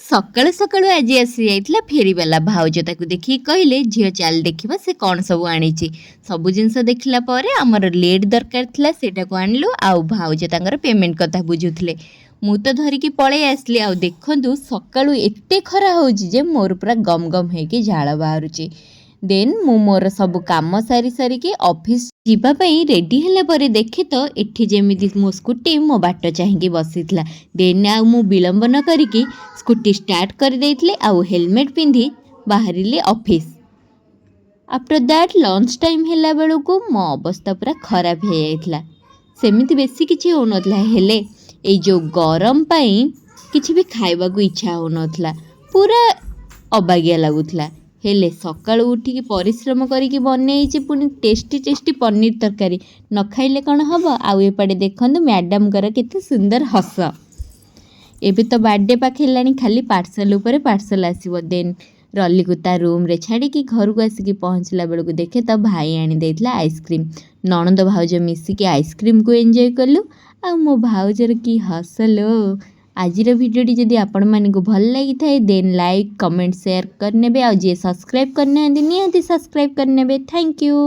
ସକାଳୁ ସକାଳୁ ଆଜି ଆସି ଯାଇଥିଲା ଫେରିବାଲା ଭାଉଜ ତାକୁ ଦେଖିକି କହିଲେ ଝିଅ ଚାଲ ଦେଖିବା ସେ କ'ଣ ସବୁ ଆଣିଛି। ସବୁ ଜିନିଷ ଦେଖିଲା ପରେ ଆମର ଲେଟ୍ ଦରକାର ଥିଲା ସେଇଟାକୁ ଆଣିଲୁ ଆଉ ଭାଉଜ ତାଙ୍କର ପେମେଣ୍ଟ କଥା ବୁଝୁଥିଲେ। ମୁଁ ତ ଧରିକି ପଳେଇ ଆସିଲି। ଆଉ ଦେଖନ୍ତୁ ସକାଳୁ ଏତେ ଖରା ହେଉଛି ଯେ ମୋର ପୁରା ଗମ୍ ଗମ୍ ହେଇକି ଝାଳ ବାହାରୁଛି। ଦେନ୍ ମୁଁ ମୋର ସବୁ କାମ ସାରିକି ଅଫିସ୍ ଯିବା ପାଇଁ ରେଡ଼ି ହେଲା ପରେ ଦେଖେ ତ ଏଠି ଯେମିତି ମୋ ସ୍କୁଟି ମୋ ବାଟ ଚାହିଁକି ବସିଥିଲା। ଦେନ୍ ଆଉ ମୁଁ ବିଳମ୍ବ ନ କରିକି ସ୍କୁଟି ଷ୍ଟାର୍ଟ କରିଦେଇଥିଲି ଆଉ ହେଲମେଟ୍ ପିନ୍ଧି ବାହାରିଲି office. After that lunch time ହେଲା ବେଳକୁ ମୋ ଅବସ୍ଥା ପୁରା ଖରାପ ହେଇଯାଇଥିଲା। ସେମିତି ବେଶୀ କିଛି ହେଉନଥିଲା, ହେଲେ ଏଇ ଯେଉଁ ଗରମ ପାଇଁ କିଛି ବି ଖାଇବାକୁ ଇଚ୍ଛା ହେଉନଥିଲା, ପୁରା ଅବାଗିଆ ଲାଗୁଥିଲା। ହେଲେ ସକାଳୁ ଉଠିକି ପରିଶ୍ରମ କରିକି ବନେଇଛି ପୁଣି ଟେଷ୍ଟି ପନିର ତରକାରୀ, ନ ଖାଇଲେ କ'ଣ ହେବ। ଆଉ ଏପଟେ ଦେଖନ୍ତୁ ମ୍ୟାଡ଼ାମଙ୍କର କେତେ ସୁନ୍ଦର ହସ। ଏବେ ତ ବାର୍ଥଡେ ପାଖେଇଲାଣି, ଖାଲି ପାର୍ସଲ ଉପରେ ପାର୍ସଲ ଆସିବ। ଦେନ୍ ରଲିକୁ ତା ରୁମ୍ରେ ଛାଡ଼ିକି ଘରକୁ ଆସିକି ପହଞ୍ଚିଲା ବେଳକୁ ଦେଖେ ତ ଭାଇ ଆଣିଦେଇଥିଲା ଆଇସ୍କ୍ରିମ୍। ନଣନ୍ଦ ଭାଉଜ ମିଶିକି ଆଇସ୍କ୍ରିମ୍କୁ ଏନ୍ଜୟ କଲୁ। ଆଉ ମୋ ଭାଉଜର କି ହସ ଲୋ। ଆଜିର ଭିଡ଼ିଓଟି ଯଦି ଆପଣମାନଙ୍କୁ ଭଲ ଲାଗିଥାଏ ଦେନ୍ ଲାଇକ୍ କମେଣ୍ଟ ସେୟାର କରିନେବେ। ଆଉ ଯିଏ ସବସ୍କ୍ରାଇବ୍ କରିନାହାନ୍ତି ନିହାତି ସବସ୍କ୍ରାଇବ୍ କରିନେବେ। Thank you.